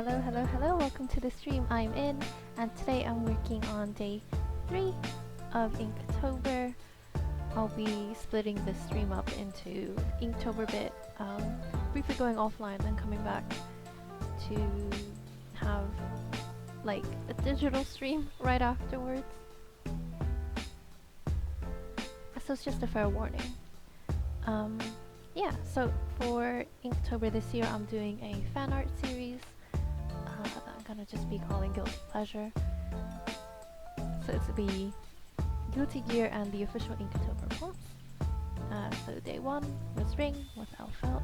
Hello, hello, hello, welcome to the stream. I'm In, and today I'm working on day 3 of Inktober. I'll be splitting the stream up into Inktober bit, briefly going offline and coming back to have like a digital stream right afterwards. So it's just a fair warning. Yeah, so for Inktober this year I'm doing a fan art series that I'm gonna just be calling Guilty Pleasure. So it's the Guilty Gear and the official Inktober forms. So day 1 was Ring with Elfelt.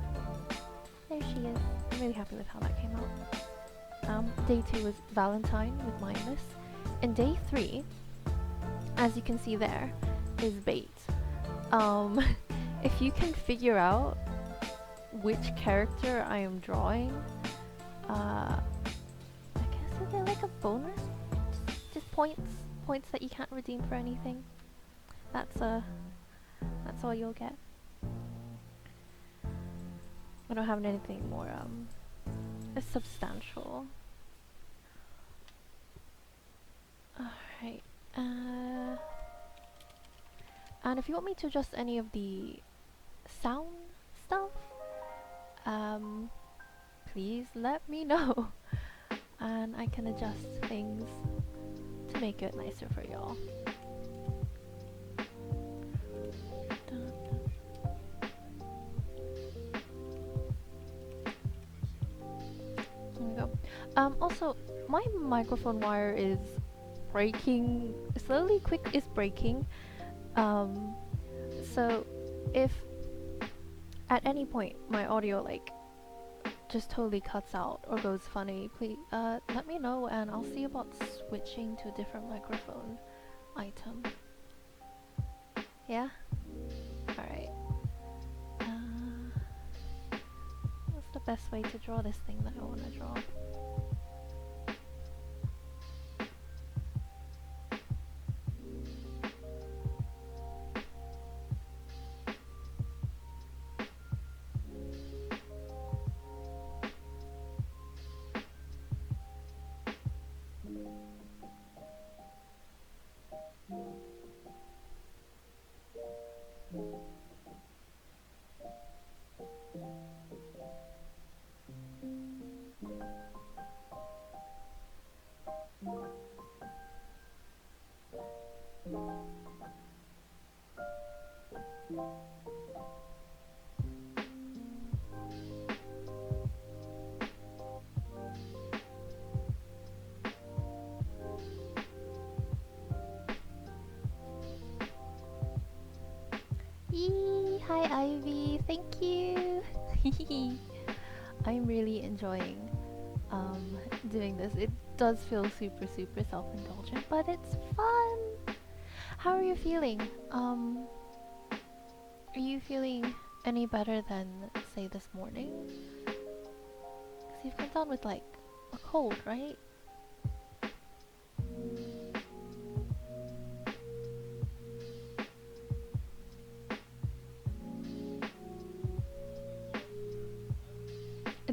There she is. I'm really happy with how that came out. Day 2 was Valentine with Mindless. And day 3, as you can see there, is Bait. If you can figure out which character I am drawing, I guess is there like a bonus? Just points that you can't redeem for anything. That's all you'll get. I don't have anything more substantial. Alright. And if you want me to adjust any of the sound stuff, please let me know, and I can adjust things to make it nicer for y'all. There we go. Also, my microphone wire is breaking slowly. Is breaking. So if at any point my audio like just totally cuts out or goes funny, please let me know and I'll see about switching to a different microphone item. Yeah? Alright. What's the best way to draw this thing that I want to draw? Yee! Hi Ivy, thank you! I'm really enjoying doing this. It does feel super self-indulgent, but it's fun! How are you feeling? Are you feeling any better than, say, this morning? Because you've come down with like a cold, right?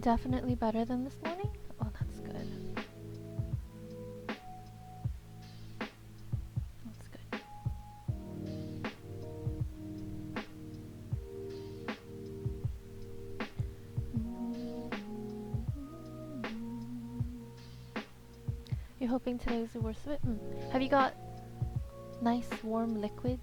Definitely better than this morning? Oh, that's good. That's good. You're hoping today's the worst of it? Have you got nice warm liquids?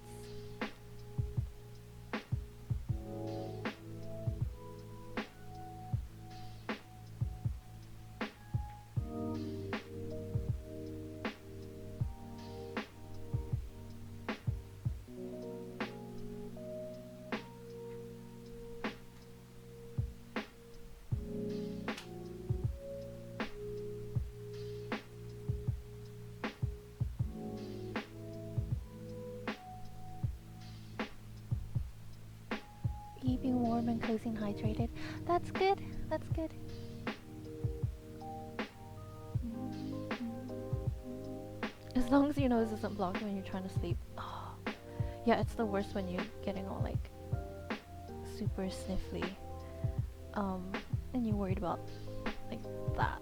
Keeping warm and cozy and hydrated. That's good. That's good. As long as your nose isn't blocked when you're trying to sleep. Oh. Yeah, it's the worst when you're getting all like super sniffly. And you're worried about like that.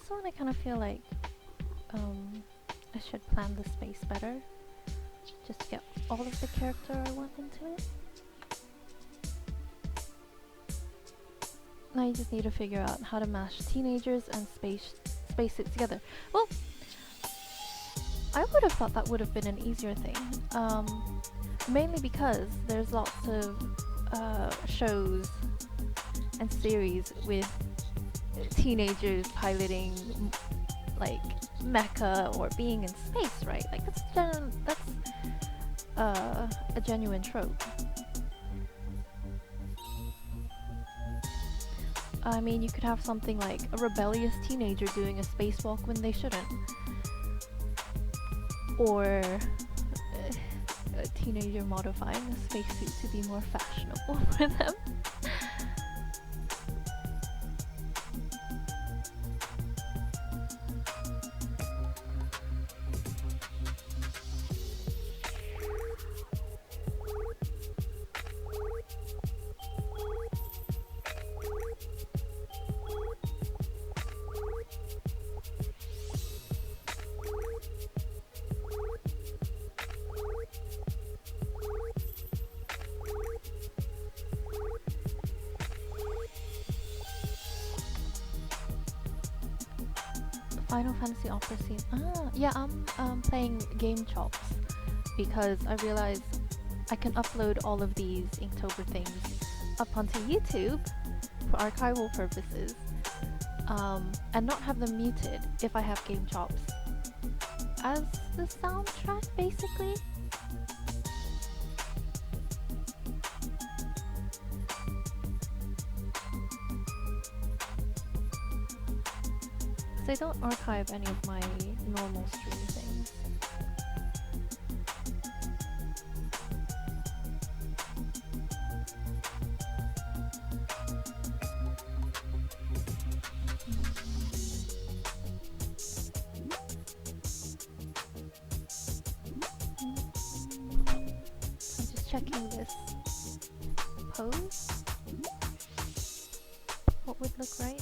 this one I kind of feel like I should plan the space better, just to get all of the character I want into it. Now you just need to figure out how to mash teenagers and spacesuits together. Well, I would have thought that would have been an easier thing, mainly because there's lots of shows and series with teenagers piloting like mecha or being in space, right? Like that's a genuine trope. I mean, you could have something like a rebellious teenager doing a spacewalk when they shouldn't, or a teenager modifying a spacesuit to be more fashionable for them. Final Fantasy Opera scene. Ah, yeah, I'm playing Game Chops because I realized I can upload all of these Inktober things up onto YouTube for archival purposes, and not have them muted if I have Game Chops as the soundtrack, basically. I don't archive any of my normal stream things. I'm just checking this pose. What would look right?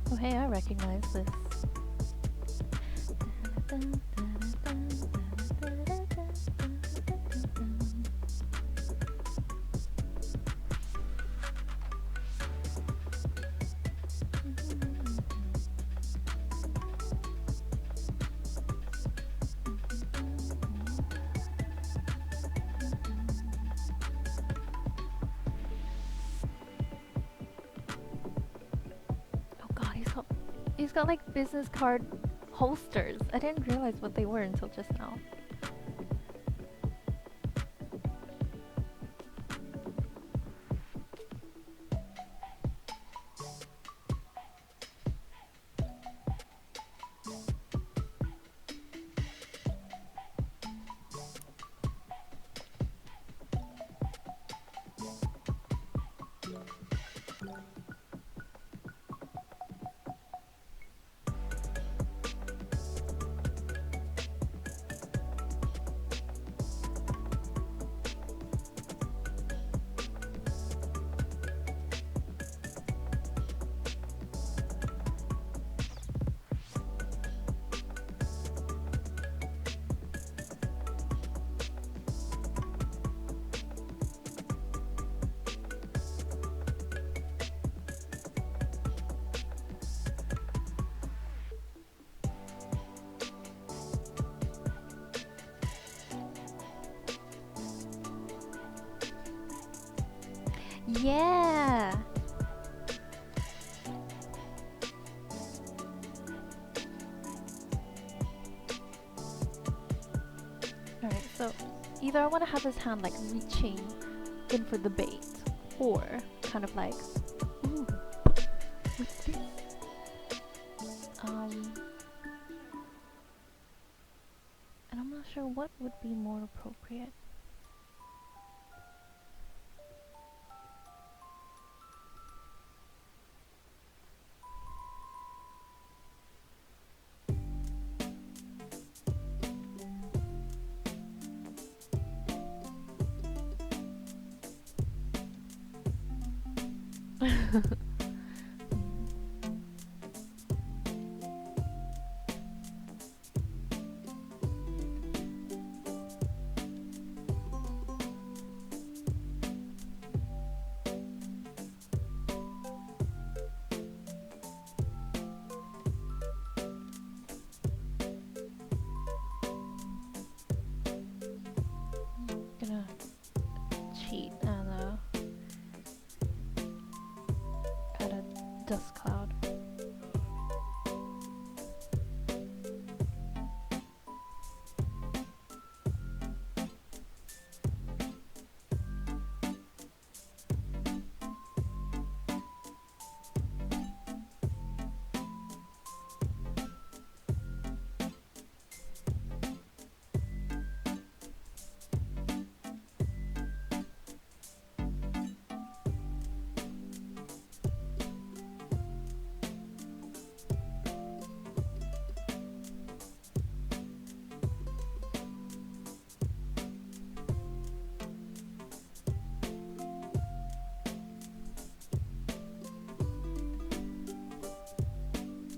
Oh hey, I recognize this. He's got like business card holsters. I didn't realize what they were until just now. So either I want to have his hand like reaching in for the bait, or kind of like, ooh, what's this? And I'm not sure what would be more appropriate. Gonna cheat and add a dust cloud.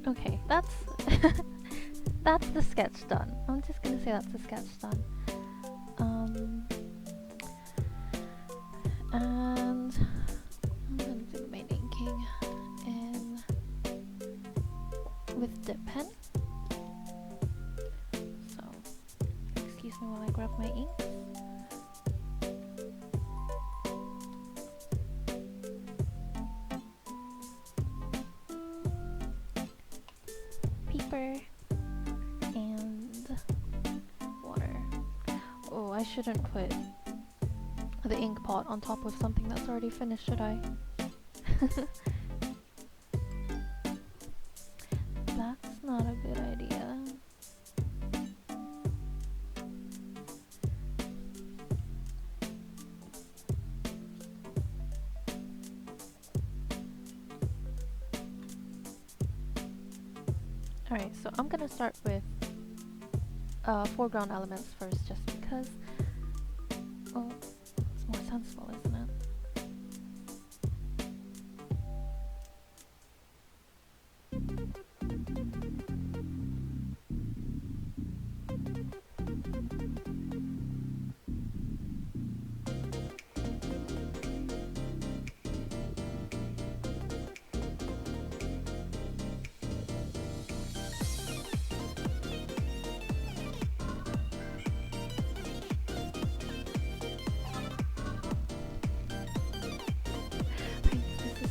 Okay, that's that's the sketch done. I'm just gonna say that's the sketch done. And I'm gonna do my inking in with dip pen. So, excuse me while I grab my ink. Paper and water. Oh, I shouldn't put the ink pot on top of something that's already finished, should I? That's not a good idea. Alright, so I'm gonna start with foreground elements first, just because, well, it's more sensible, isn't it?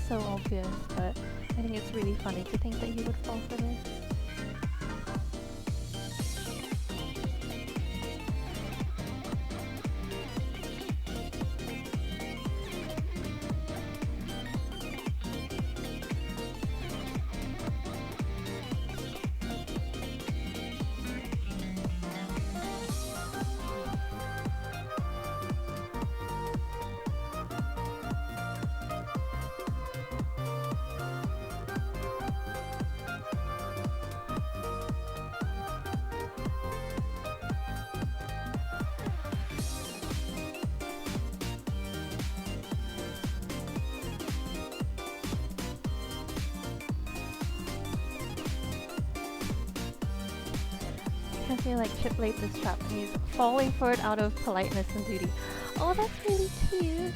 So obvious, but I think it's really funny to think that he would fall for this. I feel like Chip laid this trap and he's falling for it out of politeness and duty. Oh, that's really cute!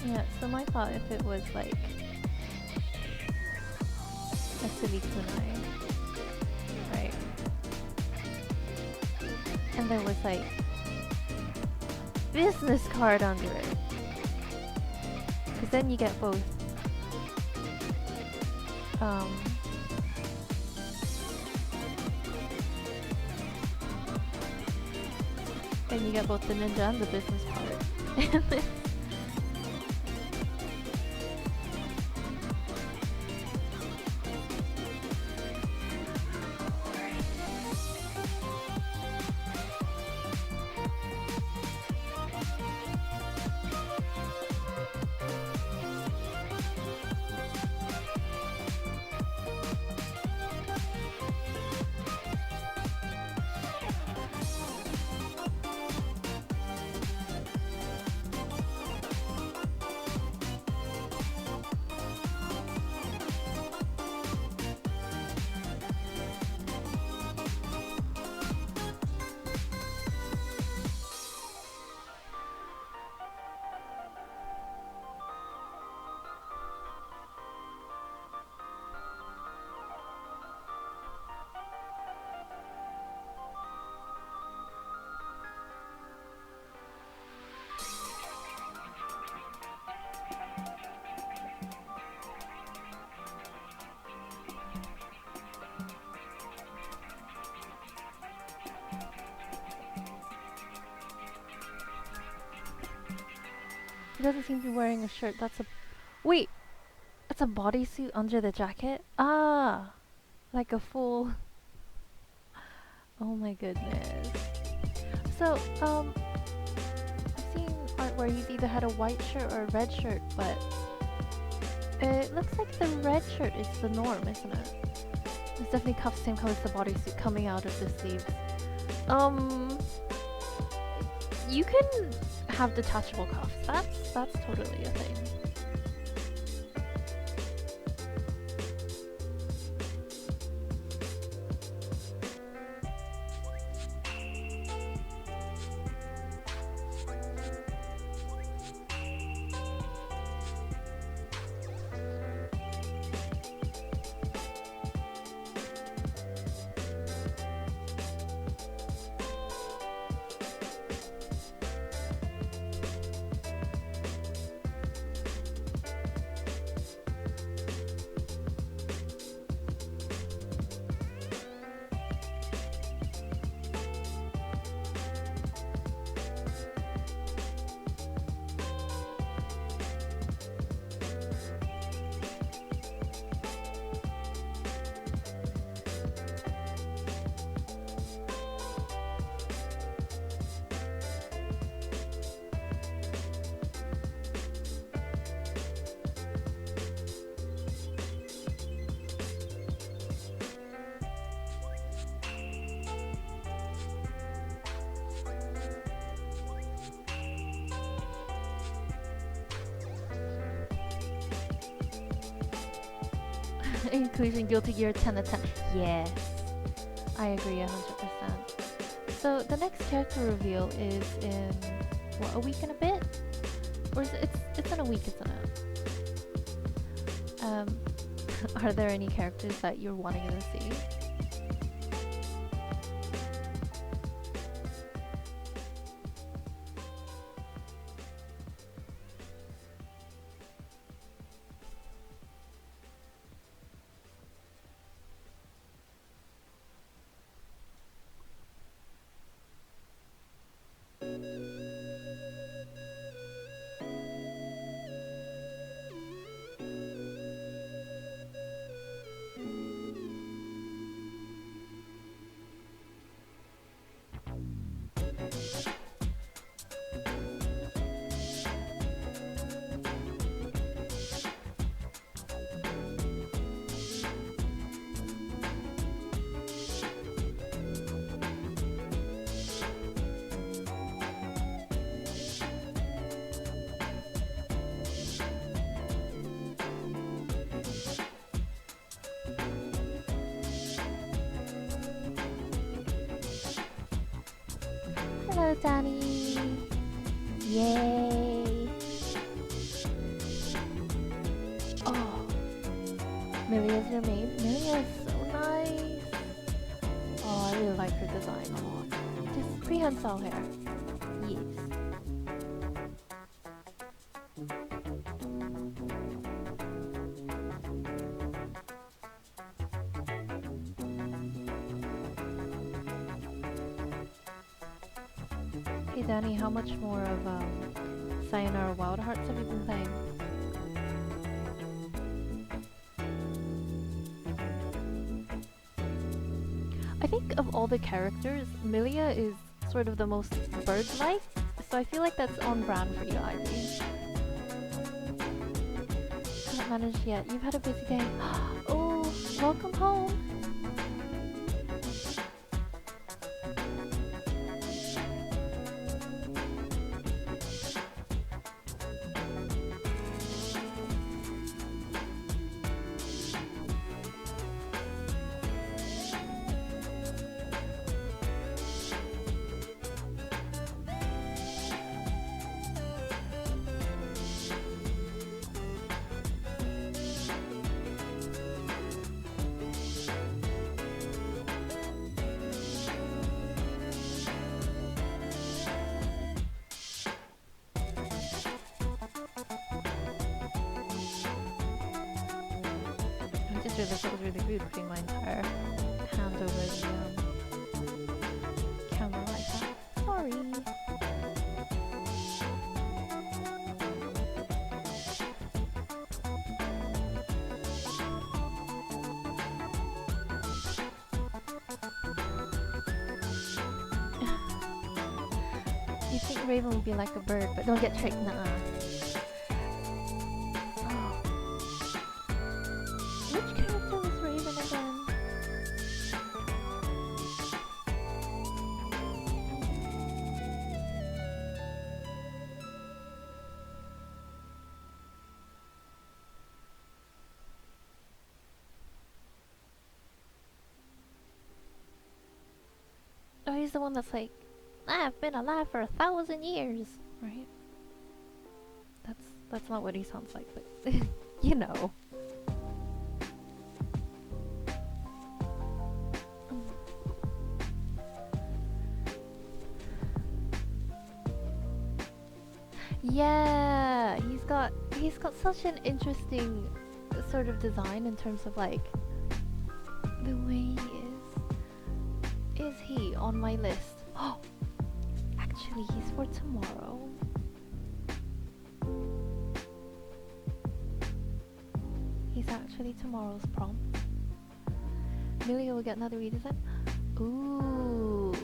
Yeah, so my thought if it was like a silly kunai, right? And there was like business card under it. Because then you get both and you get both the ninja and the business part. He doesn't seem to be wearing a shirt. That's a... Wait! That's a bodysuit under the jacket? Ah! Like a full... Oh my goodness. So, I've seen art where he's either had a white shirt or a red shirt, but... It looks like the red shirt is the norm, isn't it? It's definitely cuffs same color as the bodysuit coming out of the sleeves. You can have detachable cuffs. That's totally a thing. Inclusion Guilty Gear 10 out of 10. Yes, I agree 100%. So the next character reveal is in what, a week and a bit, or is it's in a week, isn't it? Are there any characters that you're wanting to see? Hello, Danny! Yay! Oh, Millia's your main. Milia is so nice! Oh, I really like her design a lot. Just prehensile hair. Yes. Hey Danny, how much more of Sayonara Wild Hearts have you been playing? I think of all the characters, Milia is sort of the most bird-like, so I feel like that's on brand for you, Ivy. Haven't managed yet. You've had a busy day. Oh, welcome home. I just realized that was really rude putting my entire hand over the camera like that. Sorry. You think Raven would be like a bird, but don't get tricked, nuh-uh. Which character was Raven again? Oh, he's the one that's like, I've been alive for 1,000 years, right? That's not what he sounds like, but you know. Yeah, he's got such an interesting sort of design in terms of like the way he is. Is he on my list? Oh, actually, he's for tomorrow. He's actually tomorrow's prompt. Millie will get another redesign. Ooh.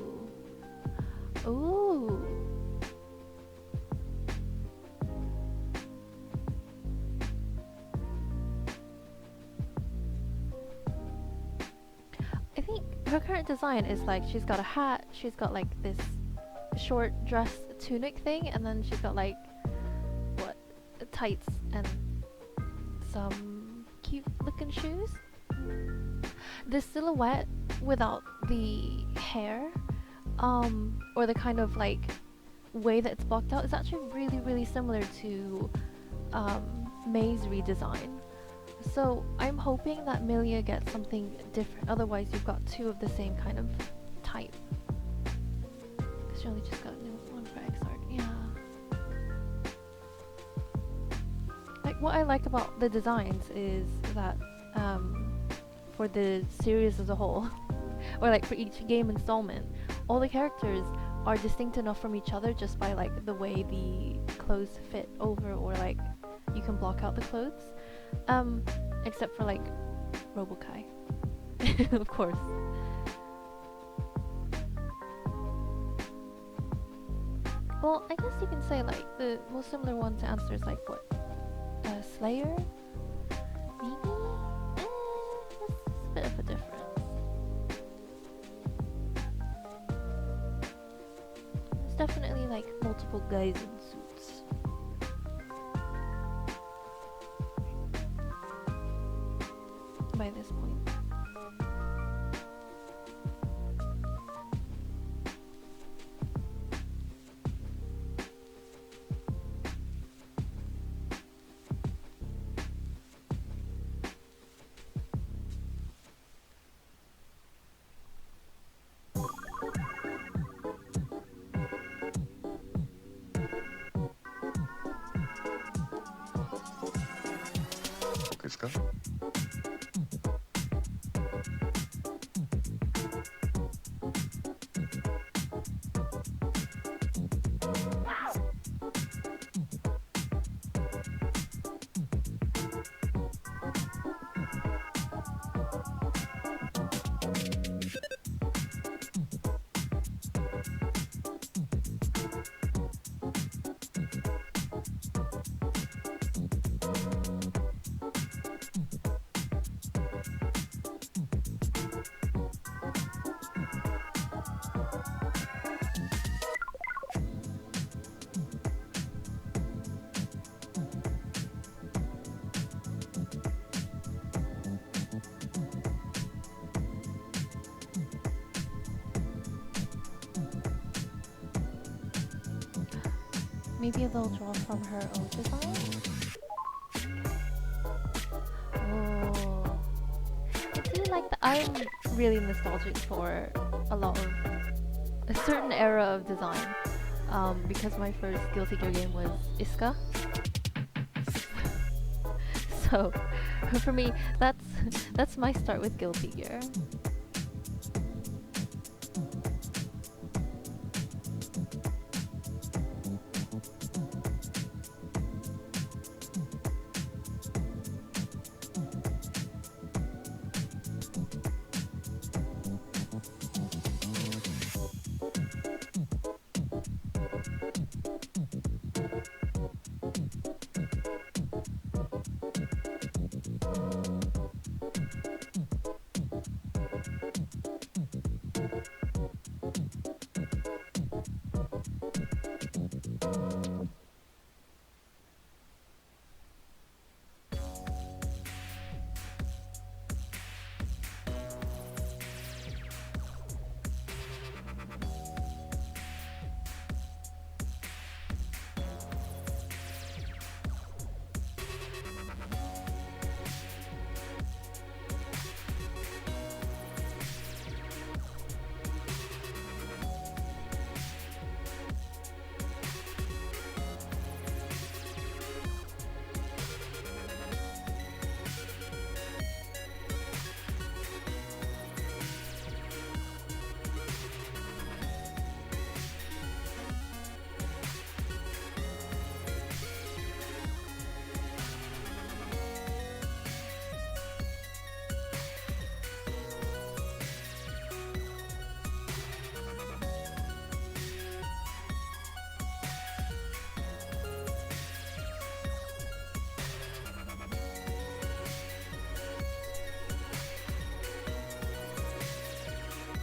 Ooh. I think her current design is like she's got a hat, she's got like this short dress tunic thing, and then she's got like what, tights and some cute looking shoes. The silhouette without the hair, or the kind of like way that it's blocked out is actually really similar to May's redesign. So I'm hoping that Milia gets something different, otherwise you've got two of the same kind of type. Because she only just got a new one for Xart, yeah. Like what I like about the designs is that for the series as a whole, or like for each game installment, all the characters are distinct enough from each other just by like the way the clothes fit over, or like you can block out the clothes. Except for like Robokai, of course. Well, I guess you can say like the most similar one to answer is like what, Slayer, maybe. That's a bit of a difference. There's definitely like multiple guys in suits. By this point. Maybe they'll draw from her own design? Oh. I do like the. I'm really nostalgic for a lot of a certain era of design. Because my first Guilty Gear game was Iska. So for me, that's my start with Guilty Gear.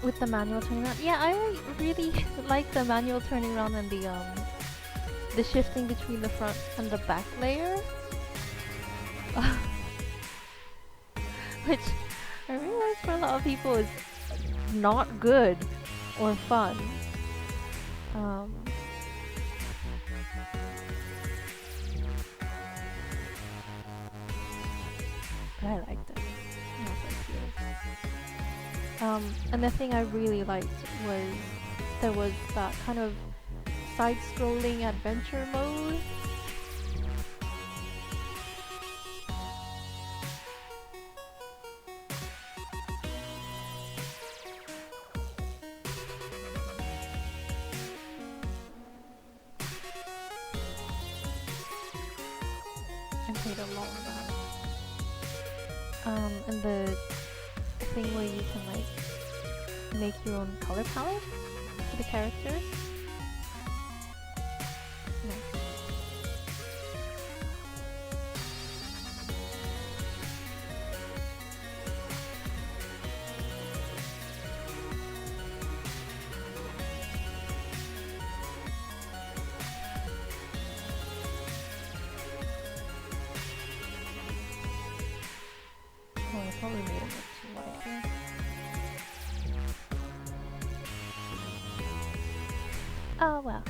With the manual turning around, yeah, I really like the manual turning around and the shifting between the front and the back layer, which I realize for a lot of people is not good or fun. But I liked it. It was like cute. And the thing I really liked was there was that kind of side-scrolling adventure mode. I played a lot of that. And the thing where you can like make your own color palette for the characters. Nice. Oh, I probably made it look too wide here. Oh well.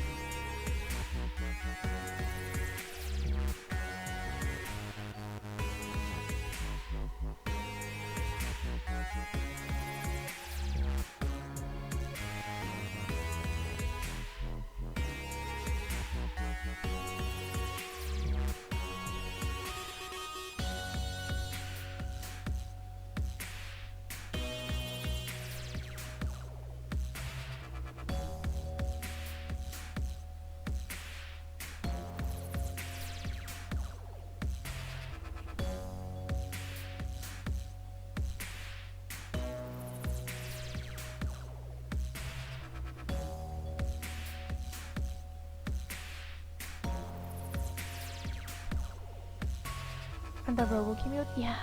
And the robo commute, yeah.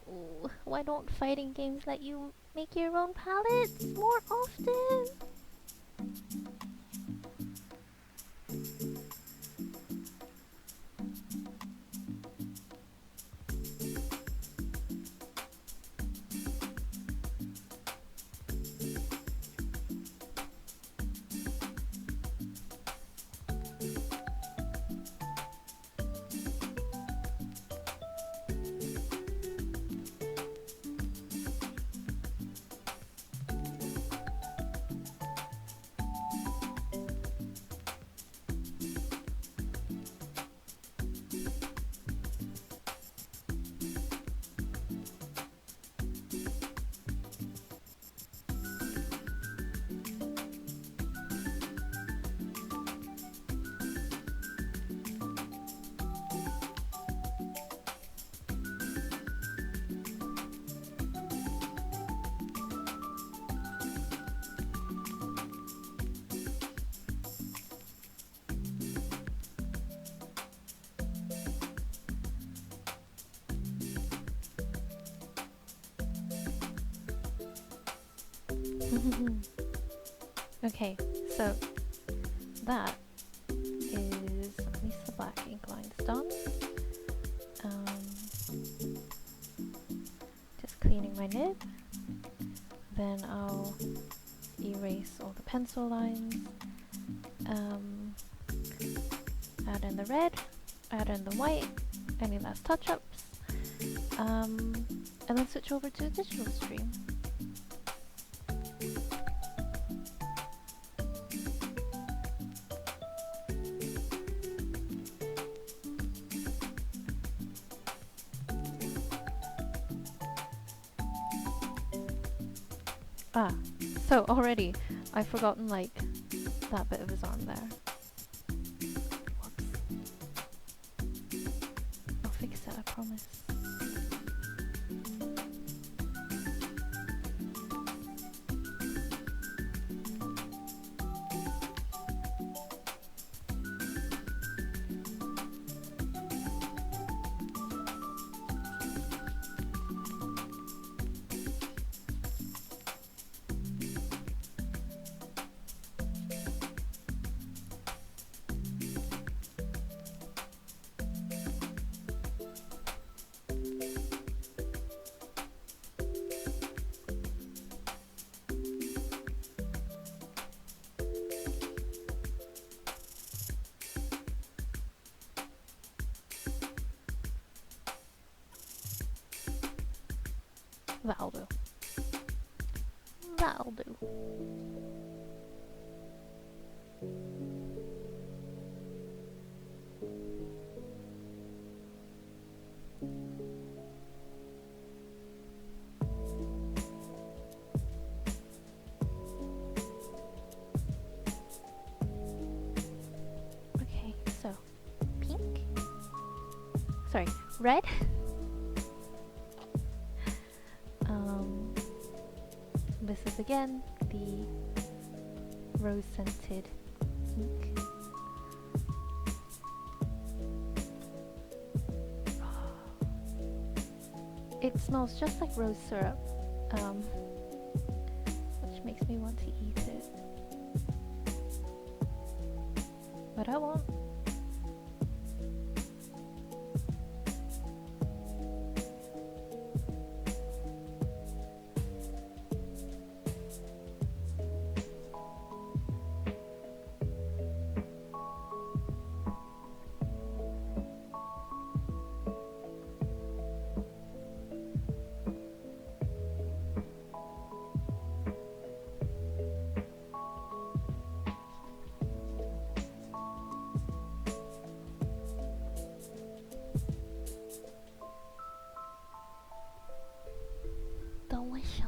Ooh, why don't fighting games let you make your own palettes more often? Okay, so that is at least the black ink lines done. Just cleaning my nib. Then I'll erase all the pencil lines. Add in the red, add in the white, any last touch-ups, and then switch over to a digital stream. Ah, so already I've forgotten like that bit of his arm there. Whoops. I'll fix it, I promise. That'll do. That'll do. Okay, so pink. Sorry, red. This is again the rose scented ink. It smells just like rose syrup, which makes me want to eat it. But I won't. Delicious.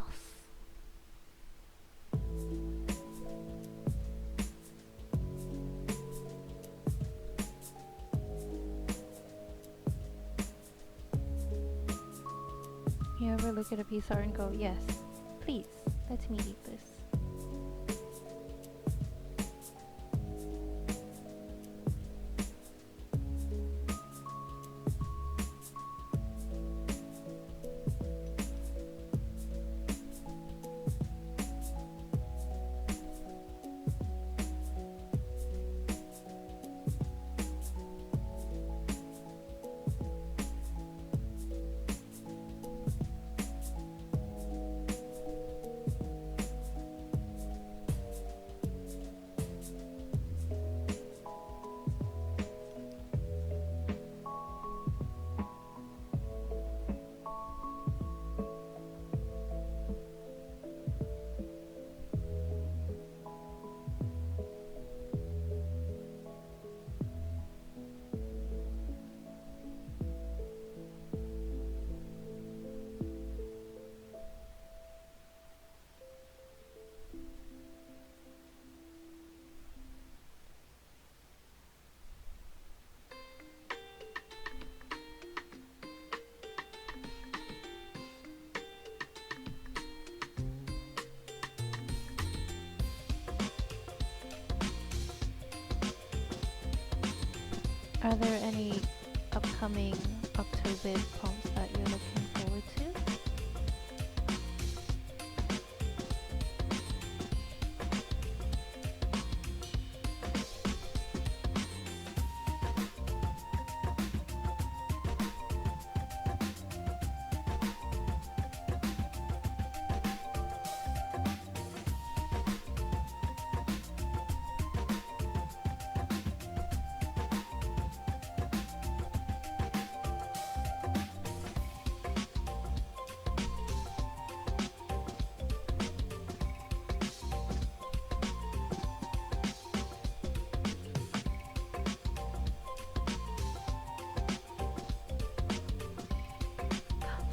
You ever look at a piece of art and go, yes, please, let me eat this. Are there any upcoming October poems that you're looking forward to?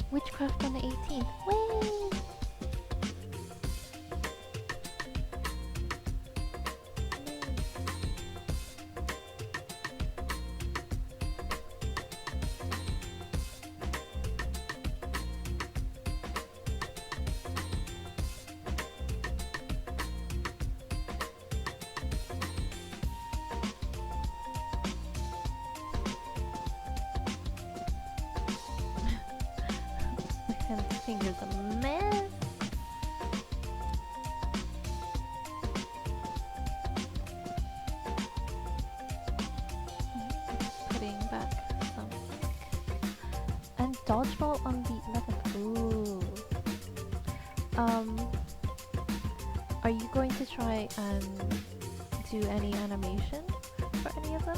Witchcraft on the 18th. Way! My fingers a mess. Putting back some and dodgeball on the 11th. Ooh. Are you going to try and do any animation for any of them?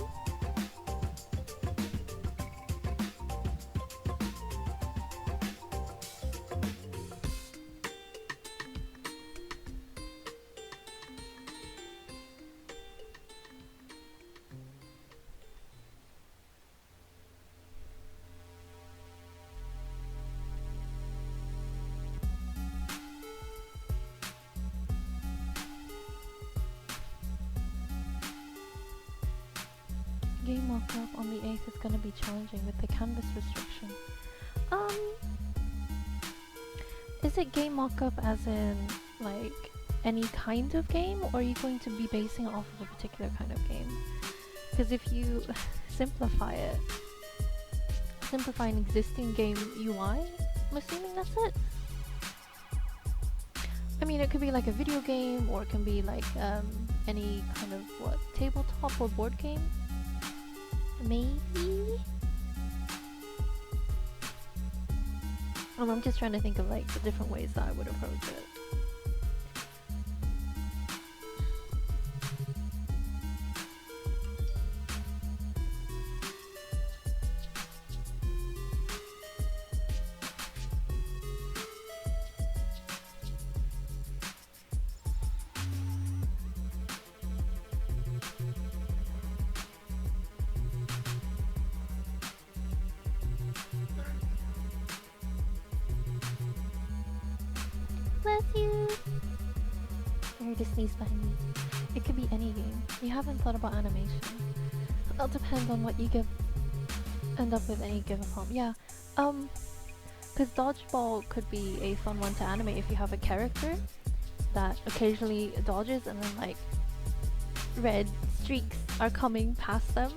Game mock-up on the 8th is gonna be challenging with the canvas restriction. Is it game mock-up as in, like, any kind of game, or are you going to be basing it off of a particular kind of game? Because if you simplify an existing game UI, I'm assuming that's it. I mean, it could be like a video game, or it can be like any kind of, tabletop or board game? Maybe? I'm just trying to think of like the different ways that I would approach it. Bless you! I heard a sneeze behind me. It could be any game. You haven't thought about animation. That'll depend on what you end up with any given prompt. Yeah, because dodgeball could be a fun one to animate if you have a character that occasionally dodges and then like red streaks are coming past them.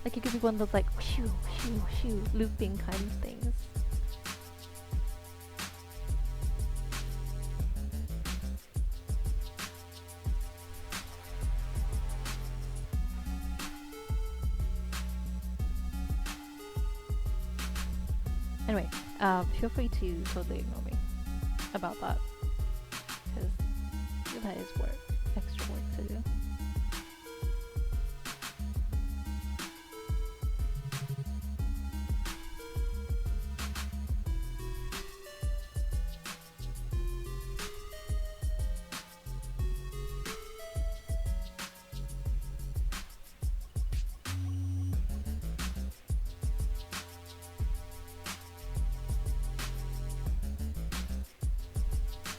Like it could be one of those like shoo shoo shoo looping kind of things. Anyway, feel free to totally ignore me about that, because that is work, extra work to do.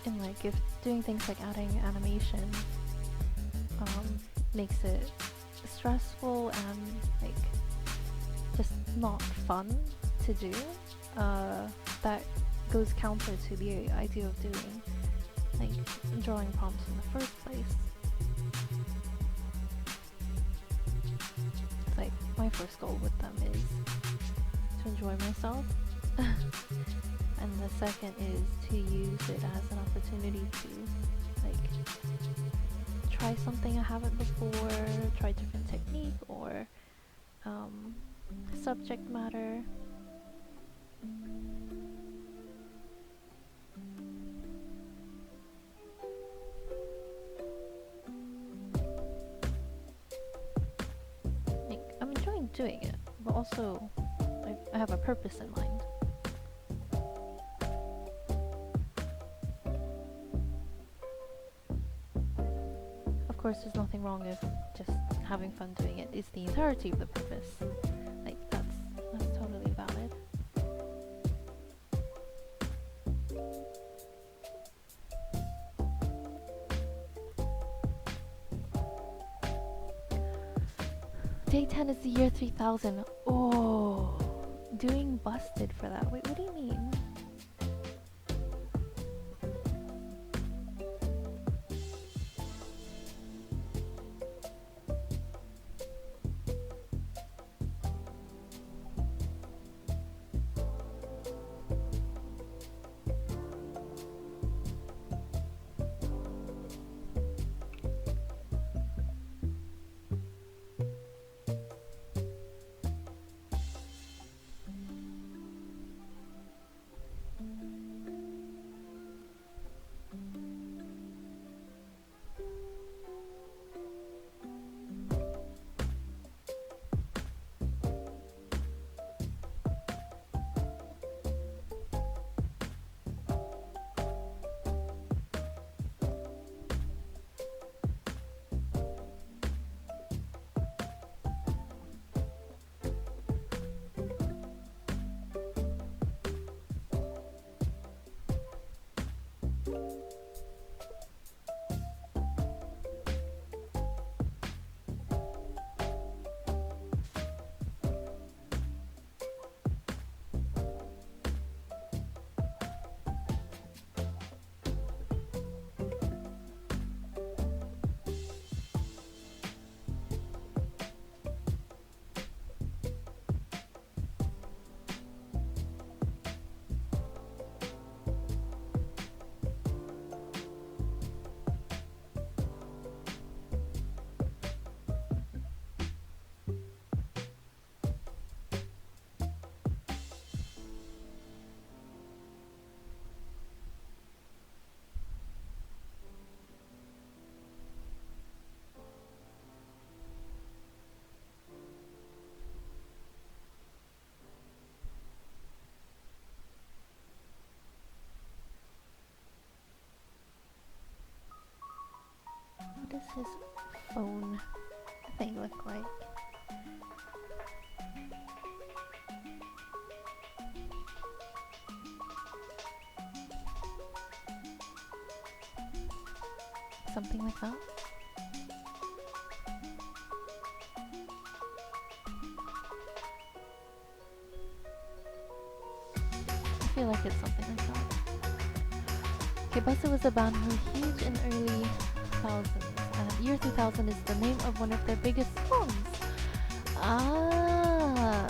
And like if doing things like adding animation makes it stressful and like just not fun to do, that goes counter to the idea of doing like drawing prompts in the first place. It's like my first goal with them is to enjoy myself. And the second is to use it as an opportunity to like try something I haven't before, try different technique or subject matter. Like, I'm enjoying doing it, but also I have a purpose in mind. Of course, there's nothing wrong if just having fun doing it is the entirety of the purpose. Like, that's totally valid. Day 10 is the year 3000. Oh, doing busted for that. Wait, what do you mean? What does his phone thing look like? Something like that? I feel like it's something like that. Okay, Busta was a band who were huge in the early 2000s, and Year 2000 is the name of one of their biggest songs. Ah.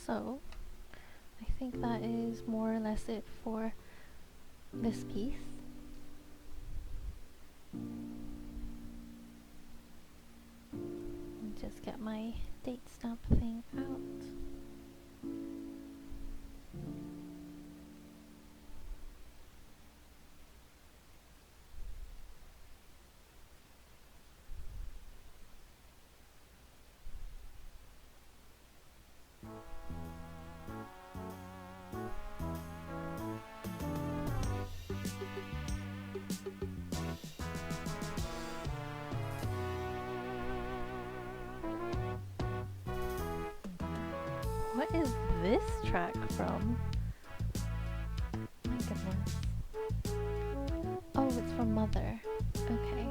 So I think that is more or less it for this piece. Just get my date stamp thing out. What is this track from? My goodness. Oh, it's from Mother. Okay.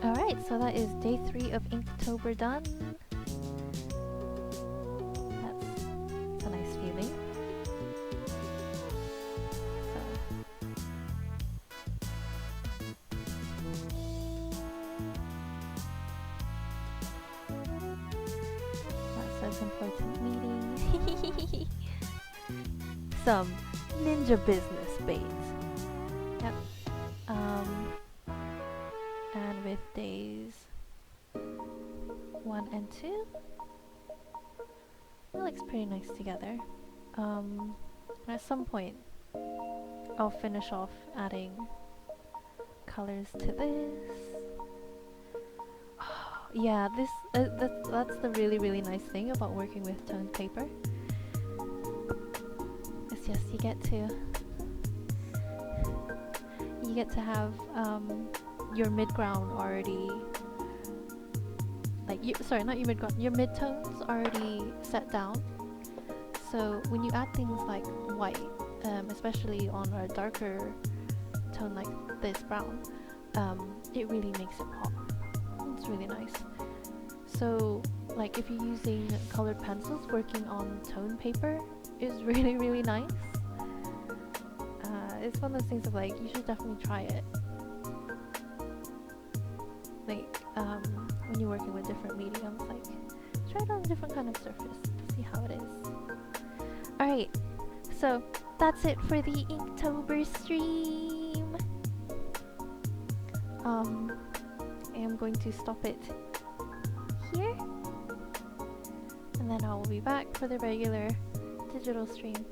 Alright, so that is day 3 of Inktober done. That's a nice feeling. So that says important meeting. Some ninja business bait. Yep. And with days 1 and 2, it looks pretty nice together. At some point, I'll finish off adding colors to this. Yeah, this that's the really nice thing about working with toned paper. It's just you get to have your mid-ground already, like not your mid-ground, your mid-tones already set down. So when you add things like white, especially on a darker tone like this brown, it really makes it pop. It's really nice. So like if you're using colored pencils, working on tone paper is really nice. It's one of those things of like, you should definitely try it. Like when you're working with different mediums, like try it on a different kind of surface to see how it is. Alright, so that's it for the Inktober stream. I am going to stop it here, and then I will be back for the regular digital stream.